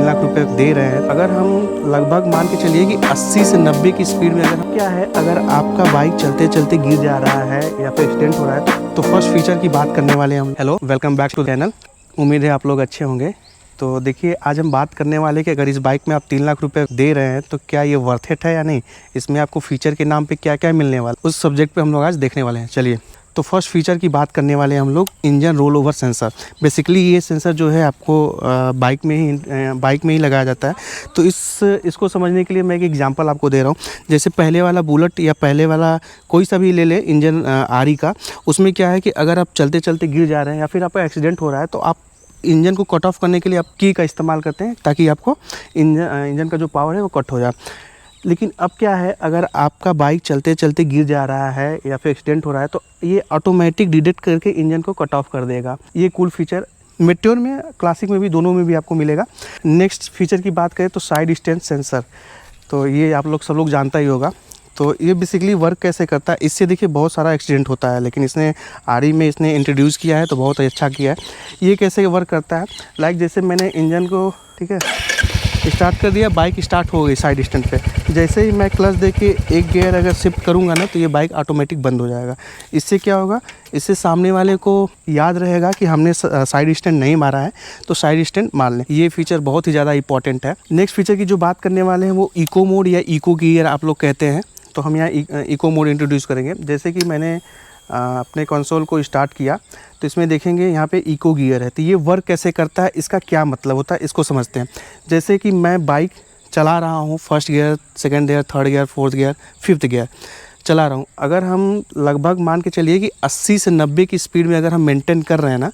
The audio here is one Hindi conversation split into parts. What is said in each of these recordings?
लाख रुपए दे रहे हैं, अगर हम लगभग मान के चलिए कि 80 से 90 की स्पीड में अगर क्या है, अगर आपका बाइक चलते चलते गिर जा रहा है या फिर एक्सीडेंट हो रहा है तो फर्स्ट फीचर की बात करने वाले हैं हम। Hello, welcome back to channel. उम्मीद है आप लोग अच्छे होंगे। तो देखिए, आज हम बात करने वाले कि अगर इस बाइक में आप 3 लाख रुपए दे रहे हैं तो क्या ये वर्थ इट है या नहीं, इसमें आपको फीचर के नाम पे क्या क्या मिलने वाला, उस सब्जेक्ट पे हम लोग आज देखने वाले हैं। चलिए, तो फर्स्ट फीचर की बात करने वाले हैं हम लोग, engine roll over sensor. Basically ये सेंसर जो है आपको बाइक में ही लगाया जाता है। तो इसको समझने के लिए मैं एक एग्जांपल आपको दे रहा हूँ। जैसे पहले वाला बुलेट या पहले वाला कोई सा भी ले ले इंजन आरी का, उसमें क्या है कि अगर आप चलते चलते गिर जा रहे हैं या फिर आपका एक्सीडेंट हो रहा है तो आप इंजन को कट ऑफ करने के लिए आप की का इस्तेमाल करते हैं ताकि आपको इंजन का जो पावर है वो कट हो जाए। लेकिन अब क्या है, अगर आपका बाइक चलते चलते गिर जा रहा है या फिर एक्सीडेंट हो रहा है तो ये ऑटोमेटिक डिटेक्ट करके इंजन को कट ऑफ कर देगा। ये कूल फीचर मेट्योर में, क्लासिक में भी, दोनों में भी आपको मिलेगा। नेक्स्ट फीचर की बात करें तो साइड स्टैंड सेंसर। तो ये आप लोग सब लोग जानता ही होगा। तो ये बेसिकली वर्क कैसे करता है, इससे देखिए बहुत सारा एक्सीडेंट होता है, लेकिन इसने आरई में इसने इंट्रोड्यूस किया है तो बहुत अच्छा किया है। ये कैसे वर्क करता है, लाइक जैसे मैंने इंजन को ठीक है स्टार्ट कर दिया, बाइक स्टार्ट हो गई साइड स्टैंड पे। जैसे ही मैं क्लच दे के एक गियर अगर शिफ्ट करूँगा ना तो ये बाइक ऑटोमेटिक बंद हो जाएगा। इससे क्या होगा, इससे सामने वाले को याद रहेगा कि हमने साइड स्टैंड नहीं मारा है तो साइड स्टैंड मार लें। ये फीचर बहुत ही ज़्यादा इंपॉर्टेंट है। नेक्स्ट फीचर की जो बात करने वाले हैं वो इको मोड या इको गियर आप लोग कहते हैं। तो हम यहाँ इको मोड इंट्रोड्यूस करेंगे। जैसे कि मैंने अपने कंसोल को स्टार्ट किया तो इसमें देखेंगे यहाँ पे इको गियर है। तो ये वर्क कैसे करता है, इसका क्या मतलब होता है, इसको समझते हैं। जैसे कि मैं बाइक चला रहा हूँ, first gear, second gear, third gear, fourth gear, fifth gear चला रहा हूँ। अगर हम लगभग मान के चलिए कि 80 से 90 की स्पीड में अगर हम मेंटेन कर रहे हैं ना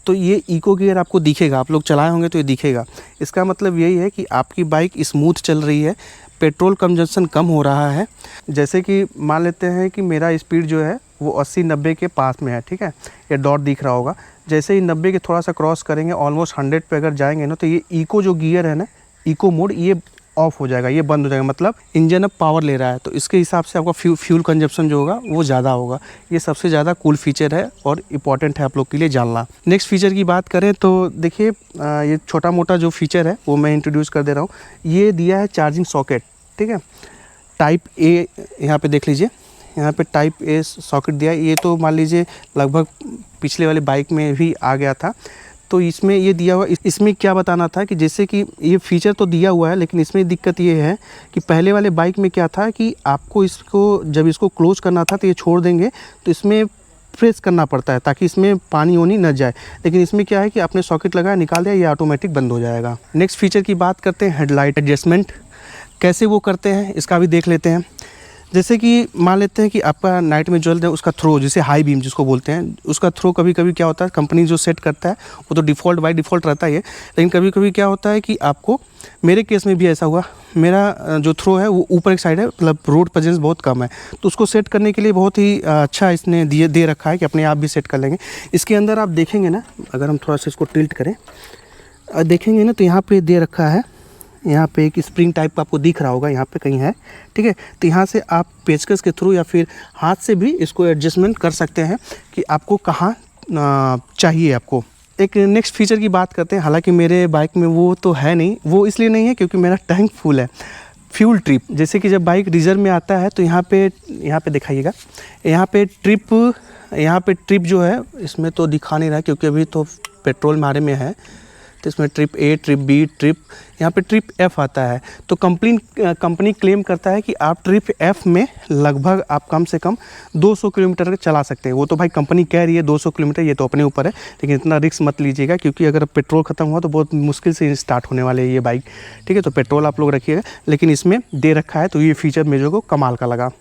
तो ये इको गियर आपको दिखेगा। आप लोग चलाए होंगे तो ये दिखेगा। इसका मतलब यही है कि आपकी बाइक स्मूथ चल रही है, पेट्रोल कंजम्पशन कम हो रहा है। जैसे कि मान लेते हैं कि मेरा स्पीड जो है वो 80-90 के पास में है, ठीक है, ये डॉट दिख रहा होगा। जैसे ही 90 के थोड़ा सा क्रॉस करेंगे, ऑलमोस्ट 100 पे अगर जाएंगे ना तो ये इको जो गियर है ना, इको मोड, ये ऑफ हो जाएगा, ये बंद हो जाएगा। मतलब इंजन अब पावर ले रहा है तो इसके हिसाब से आपका फ्यूल कंजप्शन जो होगा वो ज़्यादा होगा। ये सबसे ज़्यादा कूल फीचर है और इम्पॉर्टेंट है आप लोग के लिए जानना। नेक्स्ट फीचर की बात करें तो देखिए, ये छोटा मोटा जो फीचर है वो मैं इंट्रोड्यूस कर दे रहा हूँ। ये दिया है चार्जिंग सॉकेट, ठीक है, टाइप ए, यहाँ पे देख लीजिए, यहाँ पे टाइप ए सॉकेट दिया है। ये तो मान लीजिए लगभग पिछले वाले बाइक में भी आ गया था। तो इसमें ये दिया हुआ, इसमें क्या बताना था कि जैसे कि ये फीचर तो दिया हुआ है, लेकिन इसमें दिक्कत ये है कि पहले वाले बाइक में क्या था कि आपको इसको जब इसको क्लोज करना था तो ये छोड़ देंगे तो इसमें प्रेस करना पड़ता है ताकि इसमें पानी वानी न जाए। लेकिन इसमें क्या है कि आपने सॉकेट लगाया, निकाल दिया, ये ऑटोमेटिक बंद हो जाएगा। नेक्स्ट फीचर की बात करते हैं, हेडलाइट एडजस्टमेंट। कैसे वो करते हैं इसका भी देख लेते हैं। जैसे कि मान लेते हैं कि आपका नाइट में जल रहा है, उसका थ्रो, जैसे हाई बीम जिसको बोलते हैं, उसका थ्रो कभी कभी क्या होता है, कंपनी जो सेट करता है वो तो डिफ़ॉल्ट बाय डिफ़ॉल्ट रहता है, लेकिन कभी कभी क्या होता है कि आपको, मेरे केस में भी ऐसा हुआ, मेरा जो थ्रो है वो ऊपर एक साइड है, मतलब रोड प्रेजेंस बहुत कम है, तो उसको सेट करने के लिए बहुत ही अच्छा इसने दे रखा है कि अपने आप भी सेट कर लेंगे। इसके अंदर आप देखेंगे ना, अगर हम थोड़ा सा इसको टिल्ट करें देखेंगे ना तो यहाँ पर दे रखा है, यहाँ पे एक स्प्रिंग टाइप का आपको दिख रहा होगा, यहाँ पे कहीं है, ठीक है। तो यहाँ से आप पेचकस के थ्रू या फिर हाथ से भी इसको एडजस्टमेंट कर सकते हैं कि आपको कहाँ चाहिए आपको। एक नेक्स्ट फीचर की बात करते हैं। हालांकि मेरे बाइक में वो तो है नहीं, वो इसलिए नहीं है क्योंकि मेरा टैंक फुल है। फ्यूल ट्रिप, जैसे कि जब बाइक रिजर्व में आता है तो यहाँ पे दिखाइएगा, यहाँ पे ट्रिप जो है इसमें तो दिखा नहीं रहा क्योंकि अभी तो पेट्रोल मारे में है। तो इसमें ट्रिप ए, ट्रिप बी, यहाँ पे ट्रिप एफ़ आता है। तो कंपनी क्लेम करता है कि आप ट्रिप एफ़ में लगभग आप कम से कम 200 किलोमीटर चला सकते हैं। वो तो भाई कंपनी कह रही है 200 किलोमीटर, ये तो अपने ऊपर है, लेकिन इतना रिस्क मत लीजिएगा क्योंकि अगर पेट्रोल ख़त्म हुआ तो बहुत मुश्किल से स्टार्ट होने वाले है ये बाइक, ठीक है। तो पेट्रोल आप लोग रखिएगा, लेकिन इसमें दे रखा है तो ये फीचर मेरे को कमाल का लगा।